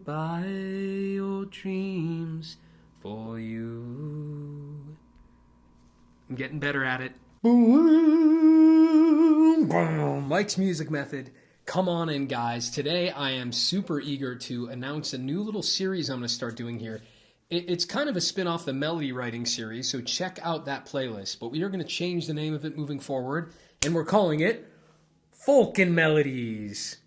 buy your dreams for you. I'm getting better at it. Boom, boom. Mike's Music Method. Come on in, guys. Today I am super eager to announce a new little series I'm going to start doing here. It's kind of a spin-off the melody writing series, so check out that playlist. But we are going to change the name of it moving forward, and we're calling it Folkin' Melodies.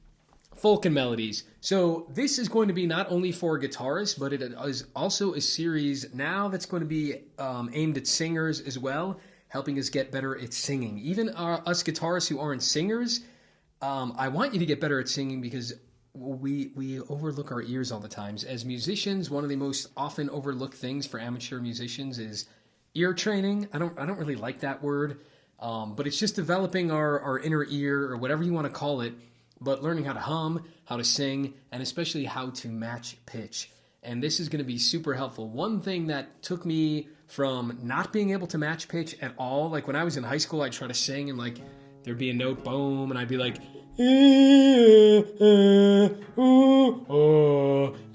Folkin' Melodies. So this is going to be not only for guitarists, but it is also a series now that's going to be aimed at singers as well, helping us get better at singing. Even us guitarists who aren't singers, I want you to get better at singing because we overlook our ears all the time. As musicians, one of the most often overlooked things for amateur musicians is ear training. I don't really like that word, but it's just developing our inner ear, or whatever you want to call it, but learning how to hum, how to sing, and especially how to match pitch. And this is going to be super helpful. One thing that took me from not being able to match pitch at all, like when I was in high school, I'd try to sing and like there'd be a note, boom, and I'd be like, and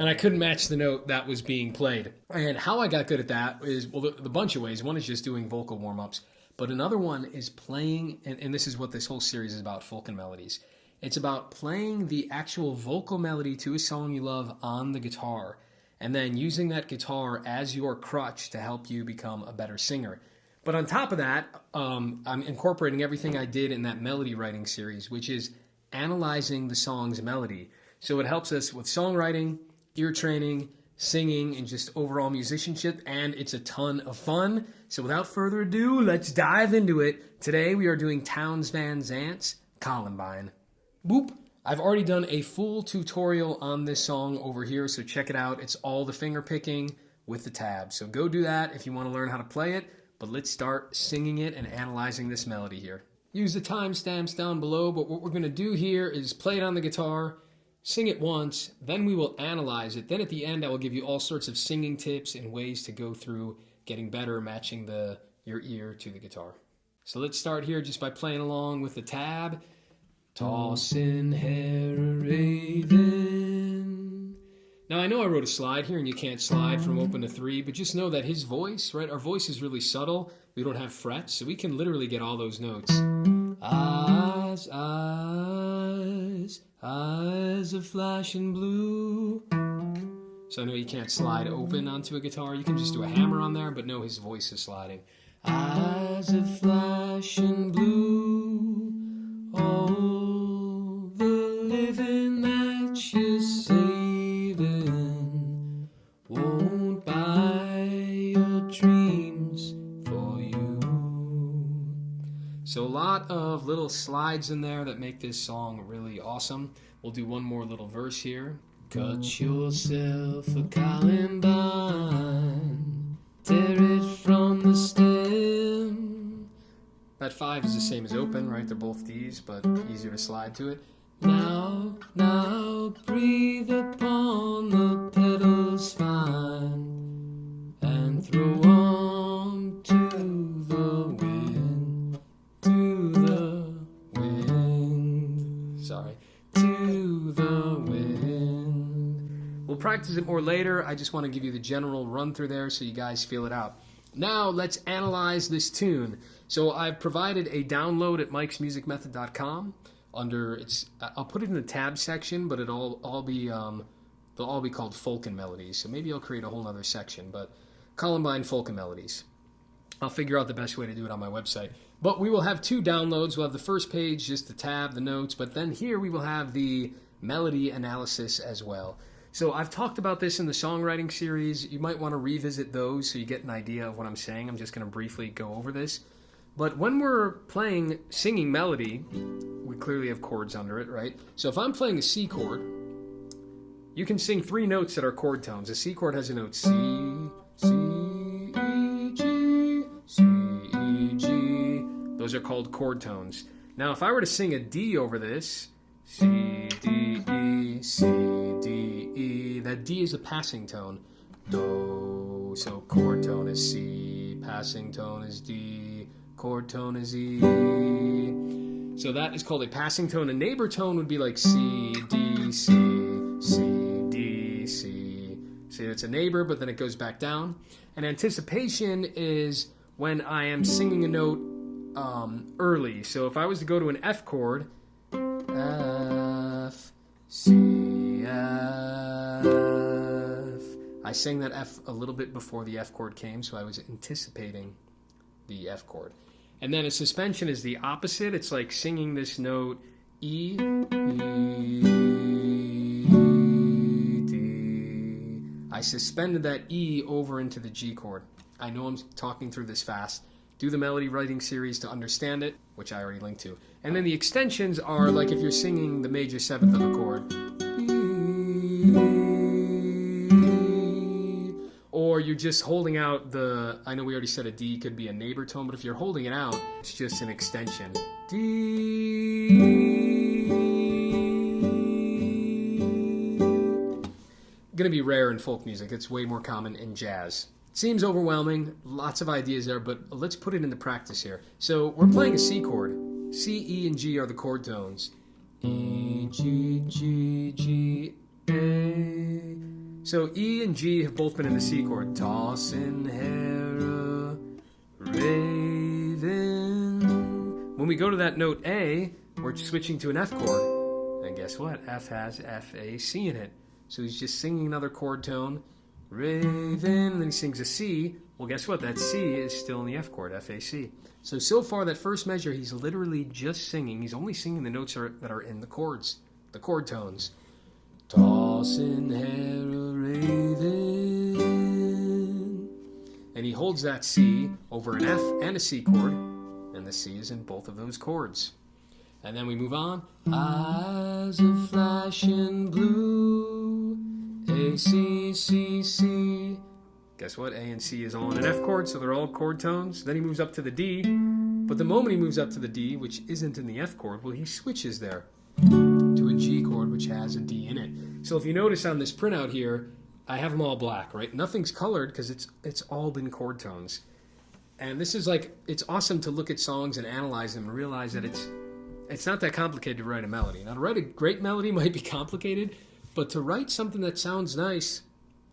I couldn't match the note that was being played. And how I got good at that is, well, the bunch of ways. One is just doing vocal warm-ups, but another one is playing, and this is what this whole series is about, Folkin' Melodies. It's about playing the actual vocal melody to a song you love on the guitar, and then using that guitar as your crutch to help you become a better singer. But on top of that, I'm incorporating everything I did in that melody writing series, which is analyzing the song's melody. So it helps us with songwriting, ear training, singing, and just overall musicianship, and it's a ton of fun. So without further ado, let's dive into it. Today we are doing Townes Van Zandt's Columbine. Boop. I've already done a full tutorial on this song over here, so check it out. It's all the finger picking with the tabs. So go do that if you want to learn how to play it, but let's start singing it and analyzing this melody here. Use the timestamps down below, but what we're going to do here is play it on the guitar, sing it once, then we will analyze it. Then at the end, I will give you all sorts of singing tips and ways to go through getting better, matching your ear to the guitar. So let's start here just by playing along with the tab. Tossin' hair a raven. Now, I know I wrote a slide here, and you can't slide from open to 3, but just know that his voice, right, our voice is really subtle. We don't have frets, so we can literally get all those notes. Eyes, eyes, eyes of flashing blue. So I know you can't slide open onto a guitar. You can just do a hammer on there, but no, his voice is sliding. Eyes of flashing blue. All the living that you're saving won't buy your dreams for you. So a lot of little slides in there that make this song really awesome. We'll do one more little verse here. Cut yourself a columbine, tear it from the stem. That 5 is the same as open, right? They're both Ds, but easier to slide to it. Now, now, breathe upon the petals fine, and throw on to the wind, to the wind. Sorry, to the wind. We'll practice it more later. I just want to give you the general run through there so you guys feel it out. Now let's analyze this tune. So I've provided a download at mikesmusicmethod.com. I'll put it in the tab section, but they'll all be called Folkin' Melodies. So maybe I'll create a whole other section, but Columbine Folkin' Melodies. I'll figure out the best way to do it on my website. But we will have 2 downloads. We'll have the first page, just the tab, the notes, but then here we will have the melody analysis as well. So I've talked about this in the songwriting series. You might want to revisit those so you get an idea of what I'm saying. I'm just going to briefly go over this. But when we're singing melody, we clearly have chords under it, right? So if I'm playing a C chord, you can sing 3 notes that are chord tones. A C chord has a note C, C, E, G, C, E, G. Those are called chord tones. Now if I were to sing a D over this, C, D, E, C, D, E, that D is a passing tone. Do, so chord tone is C, passing tone is D, chord tone is E. So that is called a passing tone. A neighbor tone would be like C, D, C, C, D, C. So it's a neighbor, but then it goes back down. And anticipation is when I am singing a note early. So if I was to go to an F chord, F, C, F, I sang that F a little bit before the F chord came, so I was anticipating the F chord. And then a suspension is the opposite. It's like singing this note E, E, D. I suspended that E over into the G chord. I know I'm talking through this fast. Do the melody writing series to understand it, which I already linked to. And then the extensions are like if you're singing the major seventh of a chord. Or you're just holding out the, I know we already said a D could be a neighbor tone, but if you're holding it out, it's just an extension. D. Gonna be rare in folk music. It's way more common in jazz. Seems overwhelming, lots of ideas there, but let's put it into practice here. So we're playing a C chord. C, E, and G are the chord tones. E, G, G, G, A. So E and G have both been in the C chord. Tossin' Hera, Raven. When we go to that note A, we're switching to an F chord. And guess what? F has F, A, C in it. So he's just singing another chord tone. Raven, and then he sings a C. Well, guess what? That C is still in the F chord, F, A, C. So far, that first measure, he's literally just singing. He's only singing the notes that are in the chords, the chord tones. Tossin' Hera, Raven. And he holds that C over an F and a C chord, and the C is in both of those chords. And then we move on. Eyes of flashing blue, A, C, C, C. Guess what? A and C is all in an F chord, so they're all chord tones. Then he moves up to the D. But the moment he moves up to the D, which isn't in the F chord, well, he switches there to a G chord, which has a D in it. So if you notice on this printout here, I have them all black, right? Nothing's colored because it's all been chord tones. And this is like, it's awesome to look at songs and analyze them and realize that it's not that complicated to write a melody. Now, to write a great melody might be complicated, but to write something that sounds nice,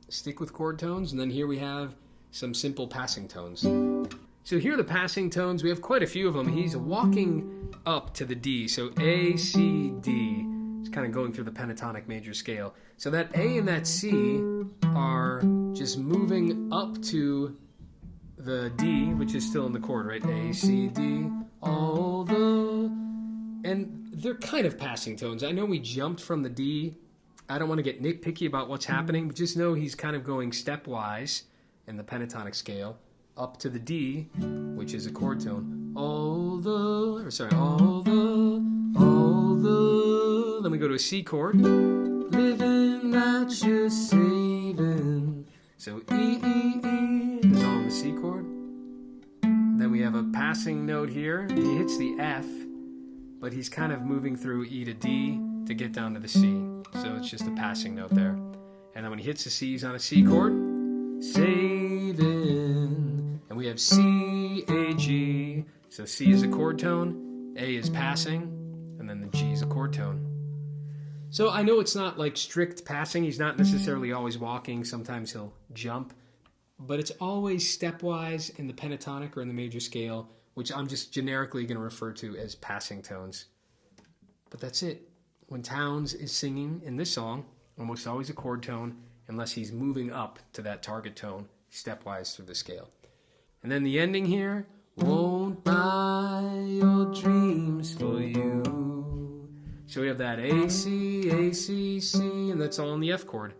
stick with chord tones, and then here we have some simple passing tones. So here are the passing tones. We have quite a few of them. He's walking up to the D, so A, C, D. It's kind of going through the pentatonic major scale. So that A and that C are just moving up to the D, which is still in the chord, right? A, C, D, all the... And they're kind of passing tones. I know we jumped from the D. I don't want to get nitpicky about what's happening, but just know he's kind of going stepwise in the pentatonic scale up to the D, which is a chord tone. All the... Then we go to a C chord. Living that you're saving. So E, E, E is all in the C chord. Then we have a passing note here. He hits the F, but he's kind of moving through E to D to get down to the C. So it's just a passing note there. And then when he hits the C, he's on a C chord. Saving. And we have C, A, G. So C is a chord tone, A is passing, and then the G is a chord tone. So I know it's not like strict passing. He's not necessarily always walking. Sometimes he'll jump. But it's always stepwise in the pentatonic or in the major scale, which I'm just generically going to refer to as passing tones. But that's it. When Townes is singing in this song, almost always a chord tone, unless he's moving up to that target tone stepwise through the scale. And then the ending here, won't buy your dreams for you. So we have that A, C, A, C, C, and that's all in the F chord.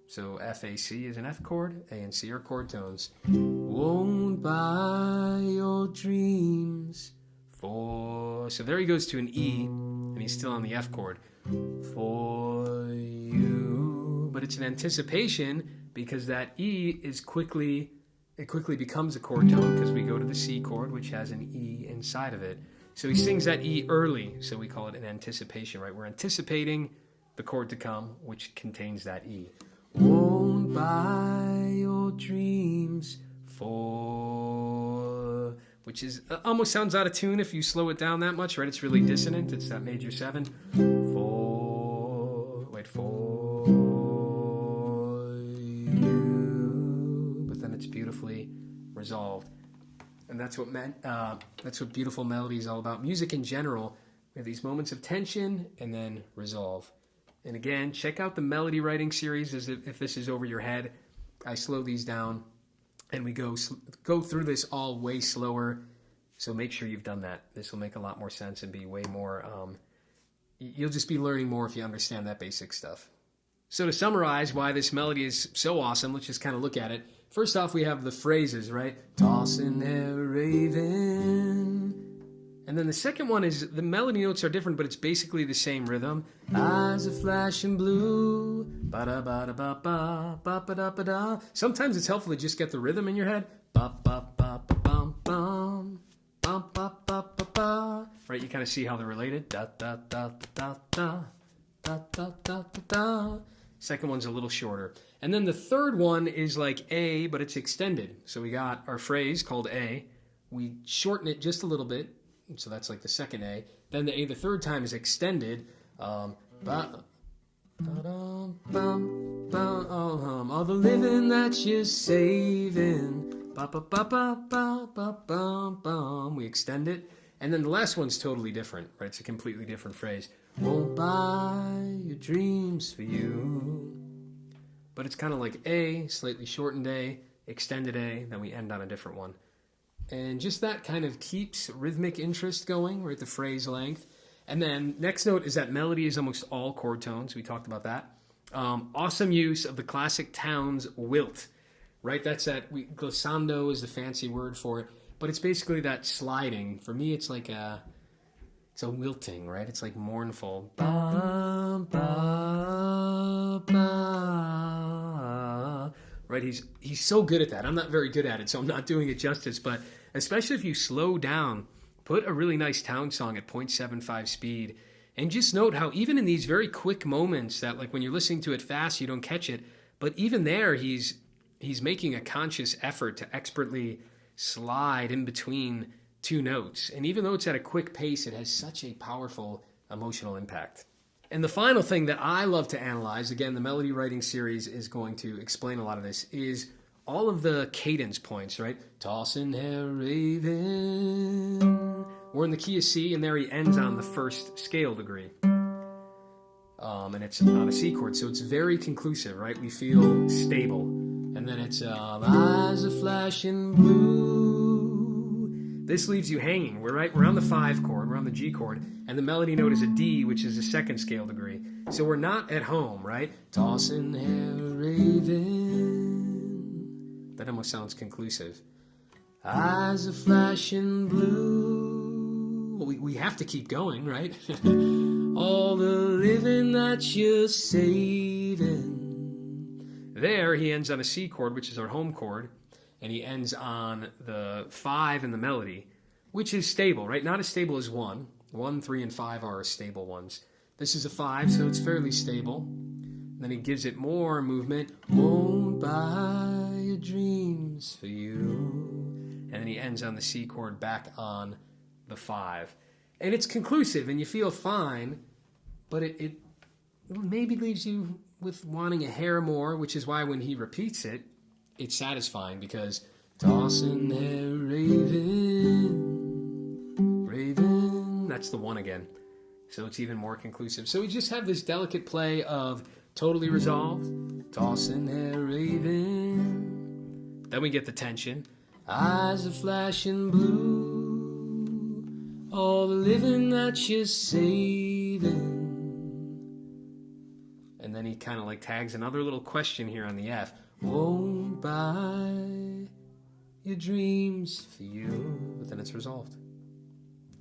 So F, A, C is an F chord, A and C are chord tones. Won't buy your dreams for... So there he goes to an E, and he's still on the F chord. For you. But it's an anticipation because that E is quickly becomes a chord tone because we go to the C chord, which has an E inside of it. So he sings that E early, so we call it an anticipation, right? We're anticipating the chord to come, which contains that E. Won't buy your dreams for... Which is almost sounds out of tune if you slow it down that much, right? It's really dissonant. It's that major 7. For you. resolved. And that's what beautiful melody is all about. Music in general, we have these moments of tension and then resolve. And again, check out the melody writing series as if this is over your head. I slow these down, and we go through this all way slower. So make sure you've done that. This will make a lot more sense and be way more, you'll just be learning more if you understand that basic stuff. So to summarize why this melody is so awesome, let's just kind of look at it. First off, we have the phrases, right? Tossing there, raven. And then the second one is the melody notes are different, but it's basically the same rhythm. Eyes are flashing blue. Ba-da-ba-da-ba-ba, ba-ba-da-ba-da. Sometimes it's helpful to just get the rhythm in your head. Ba-ba-ba-ba-bum-bum. Ba-ba-ba-ba-ba. Right, you kind of see how they're related. Da-da-da-da-da. Da-da-da-da-da. Second one's a little shorter. And then the third one is like A, but it's extended. So we got our phrase called A. We shorten it just a little bit. So that's like the second A. Then the A the third time is extended. All the living that you're saving. We extend it. And then the last one's totally different, right? It's a completely different phrase. Won't buy your dreams for you. But it's kind of like A, slightly shortened A, extended A, then we end on a different one. And just that kind of keeps rhythmic interest going, right? The phrase length. And then next note is that melody is almost all chord tones. We talked about that. Awesome use of the classic Townes wilt, right? That's that, glissando is the fancy word for it. But it's basically that sliding. For me, it's like it's a wilting, right? It's like mournful. Ba, ba, ba. Right? He's so good at that. I'm not very good at it, so I'm not doing it justice. But especially if you slow down, put a really nice Townes song at 0.75 speed, and just note how even in these very quick moments that, like when you're listening to it fast, you don't catch it. But even there, he's making a conscious effort to expertly slide in between two notes. And even though it's at a quick pace, it has such a powerful emotional impact. And the final thing that I love to analyze, again, the melody writing series is going to explain a lot of this, is all of the cadence points, right? Tossin' hair raven. We're in the key of C, and there he ends on the first scale degree. And it's on a C chord, so it's very conclusive, right? We feel stable. And then it's eyes are flashing blue. This leaves you hanging. We're on the 5 chord, we're on the G chord, and the melody note is a D, which is the second scale degree. So we're not at home, right? Tossin' hair raven. That almost sounds conclusive. Eyes are flashing blue. Well, we have to keep going, right? All the living that you're saving. There, he ends on a C chord, which is our home chord, and he ends on the 5 in the melody, which is stable, right? Not as stable as 1. 1, 3, and 5 are stable ones. This is a 5, so it's fairly stable. And then he gives it more movement. Won't buy your dreams for you. And then he ends on the C chord back on the 5. And it's conclusive, and you feel fine, but it maybe leaves you with wanting a hair more, which is why when he repeats it, it's satisfying, because tossin' hair raven, raven, that's the 1 again. So it's even more conclusive. So we just have this delicate play of totally resolved, tossin' hair raven. Then we get the tension. Eyes are flashing blue, all the living that you're saving. And then he kind of like tags another little question here on the F. Won't buy your dreams for you. But then it's resolved.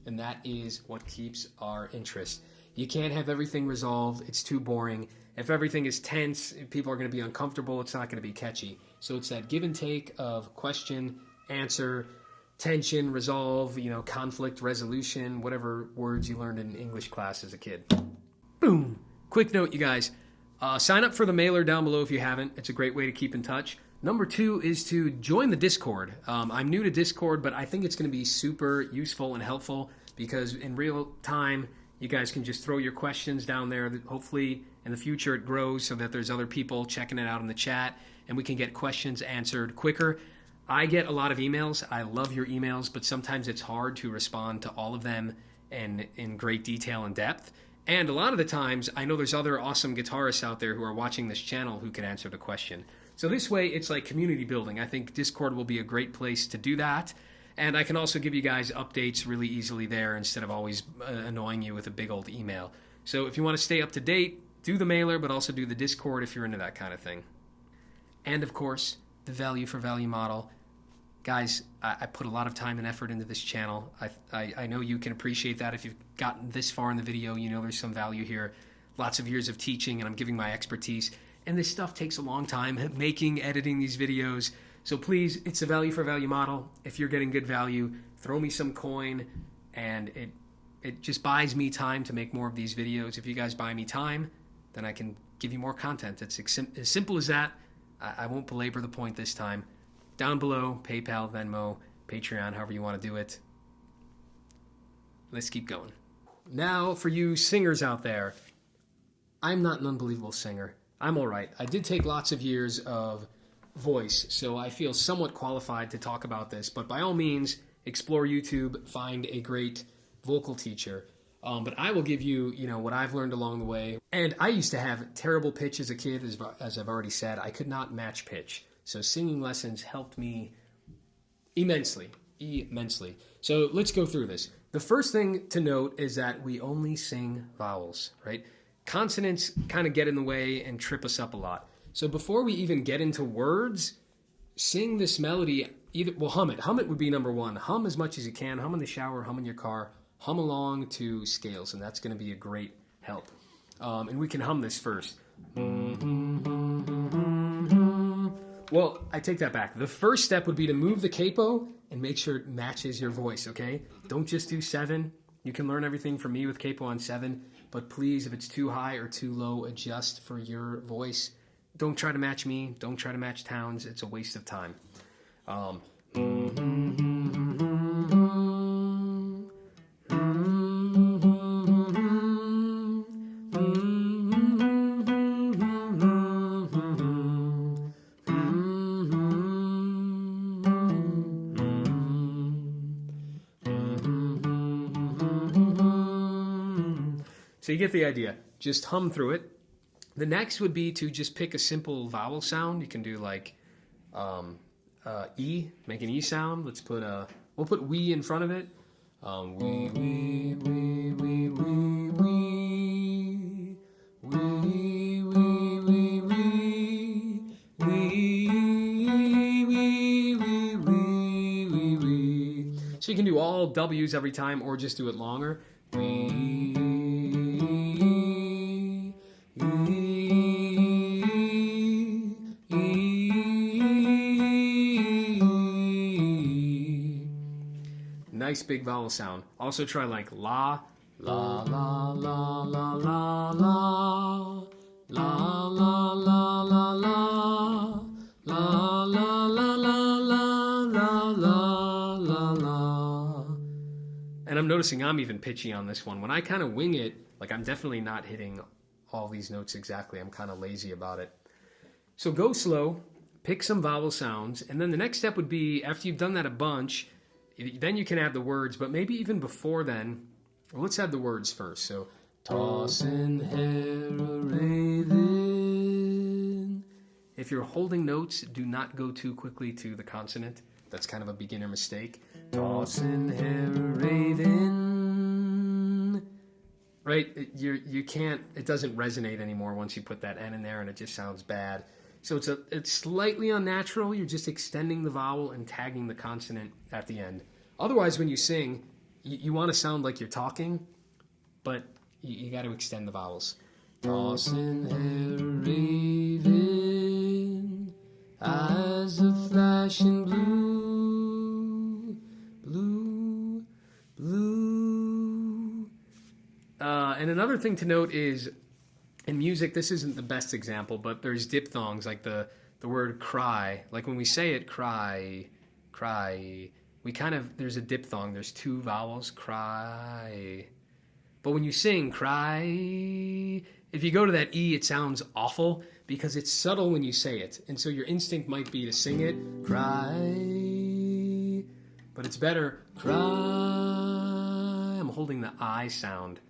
And that is what keeps our interest. You can't have everything resolved. It's too boring. If everything is tense, people are going to be uncomfortable. It's not going to be catchy. So it's that give and take of question, answer, tension, resolve, conflict, resolution, whatever words you learned in English class as a kid. Boom. Quick note, you guys. Sign up for the mailer down below if you haven't. It's a great way to keep in touch. Number 2 is to join the Discord. I'm new to Discord, but I think it's going to be super useful and helpful because in real time, you guys can just throw your questions down there. Hopefully, in the future, it grows so that there's other people checking it out in the chat, and we can get questions answered quicker. I get a lot of emails. I love your emails, but sometimes it's hard to respond to all of them and in great detail and depth. And a lot of the times, I know there's other awesome guitarists out there who are watching this channel who can answer the question. So this way, it's like community building. I think Discord will be a great place to do that. And I can also give you guys updates really easily there instead of always annoying you with a big old email. So if you want to stay up to date, do the mailer, but also do the Discord if you're into that kind of thing. And of course, the value for value model. Guys, I put a lot of time and effort into this channel. I know you can appreciate that. If you've gotten this far in the video, you know there's some value here. Lots of years of teaching, and I'm giving my expertise. And this stuff takes a long time, making, editing these videos. So please, it's a value for value model. If you're getting good value, throw me some coin, and it just buys me time to make more of these videos. If you guys buy me time, then I can give you more content. It's as simple as that. I won't belabor the point this time. Down below, PayPal, Venmo, Patreon, however you want to do it. Let's keep going. Now, for you singers out there, I'm not an unbelievable singer. I'm all right. I did take lots of years of voice, so I feel somewhat qualified to talk about this. But by all means, explore YouTube, find a great vocal teacher. But I will give you, what I've learned along the way. And I used to have terrible pitch as a kid, as I've already said. I could not match pitch. So singing lessons helped me immensely. So let's go through this. The first thing to note is that we only sing vowels, right? Consonants kind of get in the way and trip us up a lot. So before we even get into words, sing this melody, hum it. Hum it would be number one. Hum as much as you can. Hum in the shower, hum in your car. Hum along to scales, and that's going to be a great help. And we can hum this first. Well, I take that back. The first step would be to move the capo and make sure it matches your voice, okay? Don't just do 7. You can learn everything from me with capo on 7, but please, if it's too high or too low, adjust for your voice. Don't try to match me. Don't try to match Towns. It's a waste of time. So you get the idea. Just hum through it. The next would be to just pick a simple vowel sound. You can do like E, make an E sound. We'll put we in front of it. We. So you can do all W's every time or just do it longer. Nice big vowel sound. Also try like la, la, la, la, la, la, la, la, la, la, la, la, la, la, la, la, la. And I'm noticing I'm even pitchy on this one. When I kind of wing it, like I'm definitely not hitting all these notes exactly. I'm kind of lazy about it. So go slow, pick some vowel sounds, and then the next step would be, after you've done that a bunch, then you can add the words, but maybe even before then, well, let's add the words first. So, tossin' hair a-ravin'. If you're holding notes, do not go too quickly to the consonant. That's kind of a beginner mistake. Tossin' hair a-ravin'. Right? You can't, it doesn't resonate anymore once you put that N in there, and it just sounds bad. So it's slightly unnatural. You're just extending the vowel and tagging the consonant at the end. Otherwise, when you sing, you want to sound like you're talking, but you got to extend the vowels. Tossin' hair ravin', eyes a flashing blue, blue, blue. And another thing to note is, in music, this isn't the best example, but there's diphthongs, like the word cry. Like when we say it, cry, we kind of, there's a diphthong. There's 2 vowels, cry. But when you sing cry, if you go to that E, it sounds awful because it's subtle when you say it. And so your instinct might be to sing it, cry, but it's better, cry. I'm holding the I sound.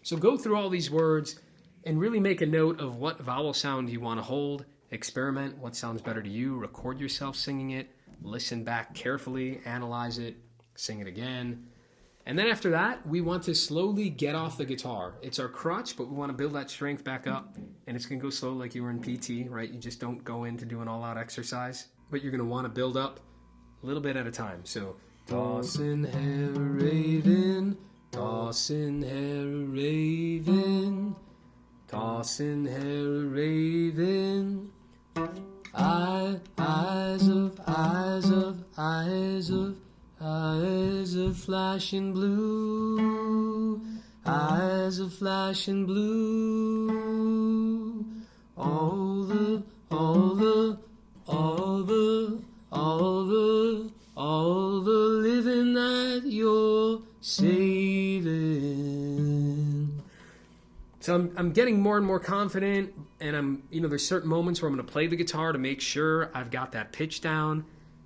So go through all these words and really make a note of what vowel sound you want to hold. Experiment what sounds better to you. Record yourself singing it. Listen back carefully. Analyze it. Sing it again. And then after that, we want to slowly get off the guitar. It's our crutch, but we want to build that strength back up. And it's going to go slow like you were in PT, right? You just don't go into doing all-out exercise. But you're going to want to build up a little bit at a time. So, tossin' hair raven, tossin' hair raven, tossin' hair raven. Eyes of flashing blue, eyes of flashing blue. All the living that you're saving. So I'm getting more and more confident, and there's certain moments where I'm going to play the guitar to make sure I've got that pitch down.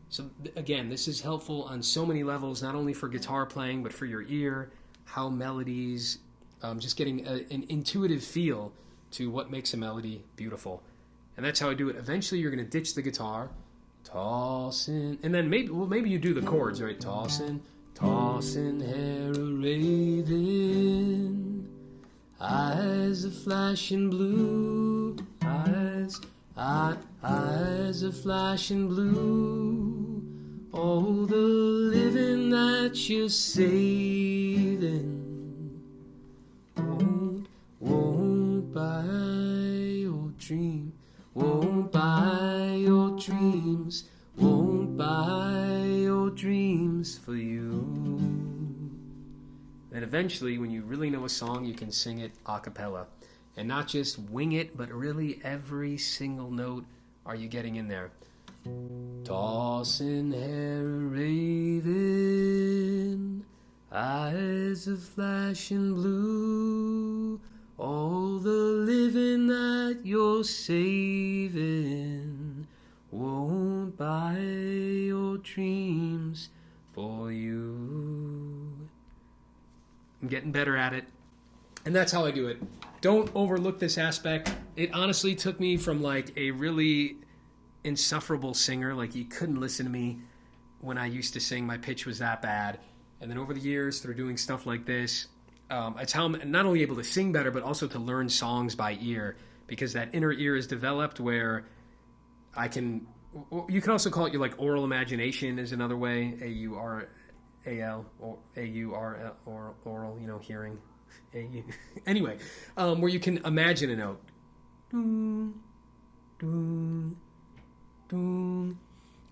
So again, this is helpful on so many levels, not only for guitar playing, but for your ear, how melodies, just getting an intuitive feel to what makes a melody beautiful. And that's how I do it. Eventually you're going to ditch the guitar, tossin', and then maybe you do the chords, right? Tossin', hair a-ravin', eyes of flashing blue, eyes of flashing blue. All the living that you're saving won't buy your dream, won't buy your dreams, won't buy your dreams for you. Then eventually, when you really know a song, you can sing it a cappella. And not just wing it, but really every single note are you getting in there. Tossin' hair raven, eyes of flashing blue, all the living that you're saving won't buy your dreams for you. I'm getting better at it. And that's how I do it. Don't overlook this aspect. It honestly took me from like a really insufferable singer, like you couldn't listen to me when I used to sing. My pitch was that bad. And then over the years, through doing stuff like this, it's how I'm not only able to sing better, but also to learn songs by ear, because that inner ear is developed where you can also call it your like oral imagination is another way, A-U-R-A-L, or A-U-R-L, or oral, hearing. Anyway, where you can imagine a note. Doom, doom, doom.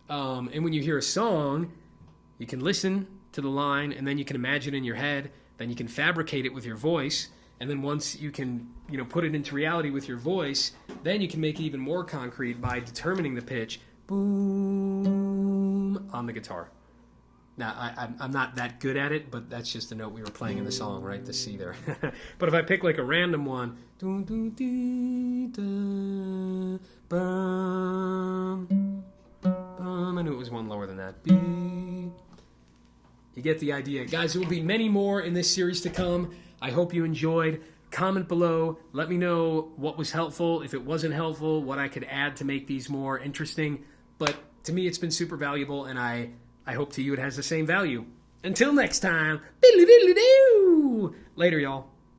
And when you hear a song, you can listen to the line, and then you can imagine in your head, then you can fabricate it with your voice, and then once you can, put it into reality with your voice, then you can make it even more concrete by determining the pitch, boom, on the guitar. Now, I'm not that good at it, but that's just the note we were playing in the song, right? The C there. But if I pick like a random one, I knew it was one lower than that. You get the idea. Guys, there will be many more in this series to come. I hope you enjoyed. Comment below. Let me know what was helpful. If it wasn't helpful, what I could add to make these more interesting. But to me, it's been super valuable, and I hope to you it has the same value. Until next time, later, y'all.